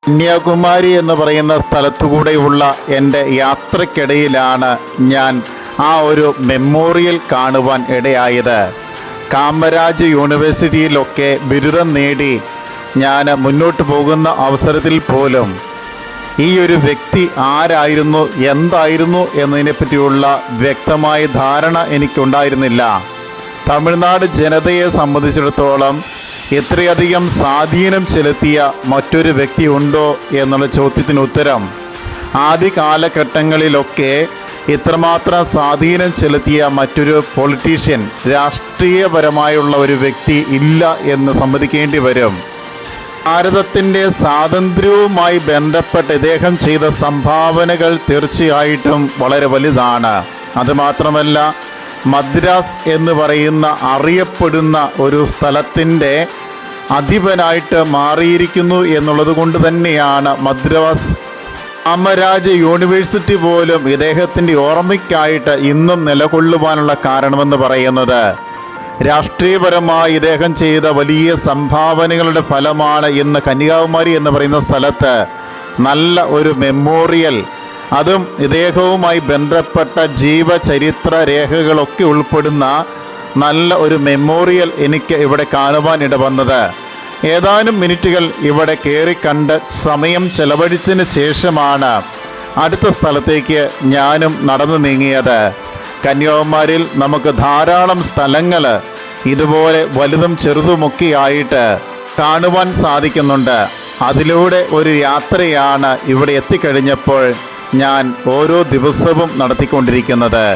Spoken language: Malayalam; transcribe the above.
കന്യാകുമാരി എന്ന് പറയുന്ന സ്ഥലത്തുകൂടെയുള്ള എൻ്റെ യാത്രക്കിടയിലാണ് ഞാൻ ആ ഒരു മെമ്മോറിയൽ കാണുവാൻ ഇടയായത്. കാമരാജ് യൂണിവേഴ്സിറ്റിയിലൊക്കെ ബിരുദം നേടി ഞാൻ മുന്നോട്ട് പോകുന്ന അവസരത്തിൽ പോലും ഈ ഒരു വ്യക്തി ആരായിരുന്നു, എന്തായിരുന്നു എന്നതിനെപ്പറ്റിയുള്ള വ്യക്തമായ ധാരണ എനിക്കുണ്ടായിരുന്നില്ല. തമിഴ്നാട് ജനതയെ സംബന്ധിച്ചിടത്തോളം ഇത്രയധികം സ്വാധീനം ചെലുത്തിയ മറ്റൊരു വ്യക്തി ഉണ്ടോ എന്നുള്ള ചോദ്യത്തിന് ഉത്തരം, ആദ്യ കാലഘട്ടങ്ങളിലൊക്കെ ഇത്രമാത്രം സ്വാധീനം ചെലുത്തിയ മറ്റൊരു പൊളിറ്റീഷ്യൻ, രാഷ്ട്രീയപരമായുള്ള ഒരു വ്യക്തി ഇല്ല എന്ന് സമ്മതിക്കേണ്ടി വരും. ഭാരതത്തിൻ്റെ സ്വാതന്ത്ര്യവുമായി ബന്ധപ്പെട്ട് ഇദ്ദേഹം ചെയ്ത സംഭാവനകൾ തീർച്ചയായിട്ടും വളരെ വലുതാണ്. അതുമാത്രമല്ല, മദ്രാസ് എന്ന് പറയുന്ന അറിയപ്പെടുന്ന ഒരു സ്ഥലത്തിൻ്റെ അധിപനായിട്ട് മാറിയിരിക്കുന്നു എന്നുള്ളത് കൊണ്ട് തന്നെയാണ് മദ്രാസ് കാമരാജ് യൂണിവേഴ്സിറ്റി പോലും ഇദ്ദേഹത്തിൻ്റെ ഓർമ്മയ്ക്കായിട്ട് ഇന്നും നിലകൊള്ളുവാനുള്ള കാരണമെന്ന് പറയുന്നത്. രാഷ്ട്രീയപരമായി ഇദ്ദേഹം ചെയ്ത വലിയ സംഭാവനകളുടെ ഫലമാണ് ഇന്ന് കന്യാകുമാരി എന്ന് പറയുന്ന സ്ഥലത്ത് നല്ല ഒരു മെമ്മോറിയൽ, അതും ഇദ്ദേഹവുമായി ബന്ധപ്പെട്ട ജീവചരിത്ര രേഖകളൊക്കെ ഉൾപ്പെടുന്ന നല്ല ഒരു മെമ്മോറിയൽ എനിക്ക് ഇവിടെ കാണുവാനിട വന്നത്. ഏതാനും മിനിറ്റുകൾ ഇവിടെ കയറി കണ്ട് സമയം ചെലവഴിച്ചതിന് ശേഷമാണ് അടുത്ത സ്ഥലത്തേക്ക് ഞാനും നടന്നു നീങ്ങിയത്. കന്യാകുമാരിയിൽ നമുക്ക് ധാരാളം സ്ഥലങ്ങൾ ഇതുപോലെ വലുതും ചെറുതുമൊക്കെയായിട്ട് കാണുവാൻ സാധിക്കുന്നുണ്ട്. അതിലൂടെ ഒരു യാത്രയാണ് ഇവിടെ എത്തിക്കഴിഞ്ഞപ്പോൾ ഞാൻ ഓരോ ദിവസവും നടത്തിക്കൊണ്ടിരിക്കുന്നത്.